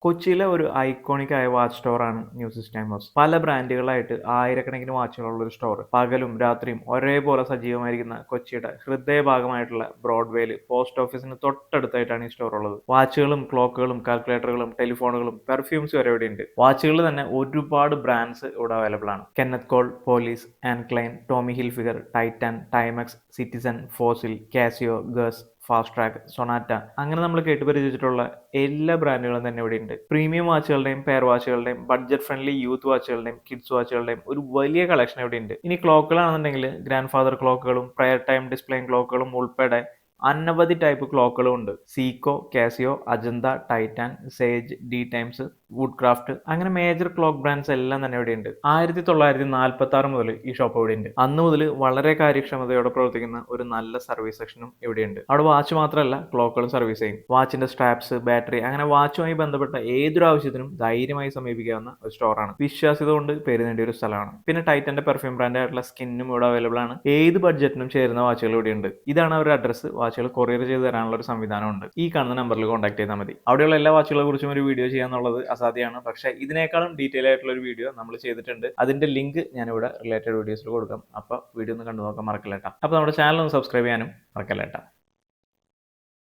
കൊച്ചിയിലെ ഒരു ഐക്കോണിക് ആയ വാച്ച് സ്റ്റോറാണ് ന്യൂ സിസ്റ്റം ഹൗസ്. പല ബ്രാൻഡുകളായിട്ട് ആയിരക്കണക്കിന് വാച്ചുകളുള്ള ഒരു സ്റ്റോർ. പകലും രാത്രിയും ഒരേപോലെ സജീവമായിരിക്കുന്ന കൊച്ചിയുടെ ഹൃദയഭാഗമായിട്ടുള്ള ബ്രോഡ്വേയിൽ പോസ്റ്റ് ഓഫീസിന് തൊട്ടടുത്തായിട്ടാണ് ഈ സ്റ്റോർ ഉള്ളത്. വാച്ചുകളും ക്ലോക്കുകളും കാൽക്കുലേറ്ററുകളും ടെലിഫോണുകളും പെർഫ്യൂംസ് വരെ ഇവിടെ ഉണ്ട്. വാച്ചുകൾ തന്നെ ഒരുപാട് ബ്രാൻഡ്സ് ഇവിടെ അവൈലബിൾ ആണ്. Kenneth Cole, Police, and Klein, Tommy Hilfiger, Titan, Timex, Citizen, Fossil, Casio, Guess, Fastrack, Sonata, അങ്ങനെ നമ്മൾ കേട്ടുപരിചയിച്ചിട്ടുള്ള എല്ലാ ബ്രാൻഡുകളും തന്നെ ഇവിടെ ഉണ്ട്. പ്രീമിയം വാച്ചുകളുടെയും പെയർ വാച്ചുകളുടെയും ബഡ്ജറ്റ് ഫ്രണ്ട്ലി യൂത്ത് വാച്ചുകളുടെയും കിഡ്സ് വാച്ചുകളുടെയും ഒരു വലിയ കളക്ഷൻ ഇവിടെ ഉണ്ട്. ഇനി ക്ലോക്കുകളാണെന്നുണ്ടെങ്കിൽ ഗ്രാൻഡ് ഫാദർ ക്ലോക്കുകളും പ്രയർ ടൈം ഡിസ്പ്ലേയും ക്ലോക്കുകളും ഉൾപ്പെടെ അനവധി ടൈപ്പ് ക്ലോക്കുകളും ഉണ്ട്. Seiko, Casio, Ajanta, Titan, Sage, D Times, wood craft, അങ്ങനെ മേജർ ക്ലോക്ക് ബ്രാൻഡ്സ് എല്ലാം തന്നെ ഇവിടെ ഉണ്ട്. 1946 മുതൽ ഈ ഷോപ്പ് ഇവിടെ ഉണ്ട്. അന്ന് മുതൽ വളരെ കാര്യക്ഷമതയോടെ പ്രവർത്തിക്കുന്ന ഒരു നല്ല സർവീസ് സെക്ഷനും ഇവിടെയുണ്ട്. അവിടെ വാച്ച് മാത്രമല്ല ക്ലോക്കുകളും സർവീസ് ചെയ്യും. വാച്ചിന്റെ സ്ട്രാപ്സ്, ബാറ്ററി, അങ്ങനെ വാച്ചുമായി ബന്ധപ്പെട്ട ഏതൊരു ആവശ്യത്തിനും ധൈര്യമായി സമീപിക്കാവുന്ന ഒരു സ്റ്റോറാണ്. വിശ്വാസ്യത കൊണ്ട് പേര് നേടിയ ഒരു സ്ഥലമാണ്. പിന്നെ ടൈറ്റന്റെ പെർഫ്യൂം ബ്രാൻഡ് ആയിട്ടുള്ള സ്കിന്നും ഇവിടെ അവൈലബിൾ ആണ്. ഏത് ബഡ്ജറ്റിനും ചേരുന്ന വാച്ചുകൾ ഇവിടെ ഉണ്ട്. ഇതാണ് അവരുടെ അഡ്രസ്സ്. വാച്ചുകൾ കൊറിയർ ചെയ്ത് തരാനുള്ള ഒരു സംവിധാനമുണ്ട്. ഈ കാണുന്ന നമ്പറിൽ കോൺടാക്ട് ചെയ്താൽ മതി. അവിടെയുള്ള എല്ലാ വാച്ചുകളെ കുറിച്ചും ഒരു വീഡിയോ ചെയ്യാന്നുള്ളത് അസാധ്യമാണ്. പക്ഷേ ഇതിനേക്കാളും ഡീറ്റെയിൽ ആയിട്ടുള്ള ഒരു വീഡിയോ നമ്മൾ ചെയ്തിട്ടുണ്ട്. അതിന്റെ ലിങ്ക് ഞാനിവിടെ റിലേറ്റഡ് വീഡിയോസിൽ കൊടുക്കാം. അപ്പോൾ വീഡിയോ ഒന്ന് കണ്ടു നോക്കാൻ മറക്കില്ല കേട്ടോ. അപ്പോൾ നമ്മുടെ ചാനൽ ഒന്ന് സബ്സ്ക്രൈബ് ചെയ്യാനും മറക്കില്ല കേട്ടോ.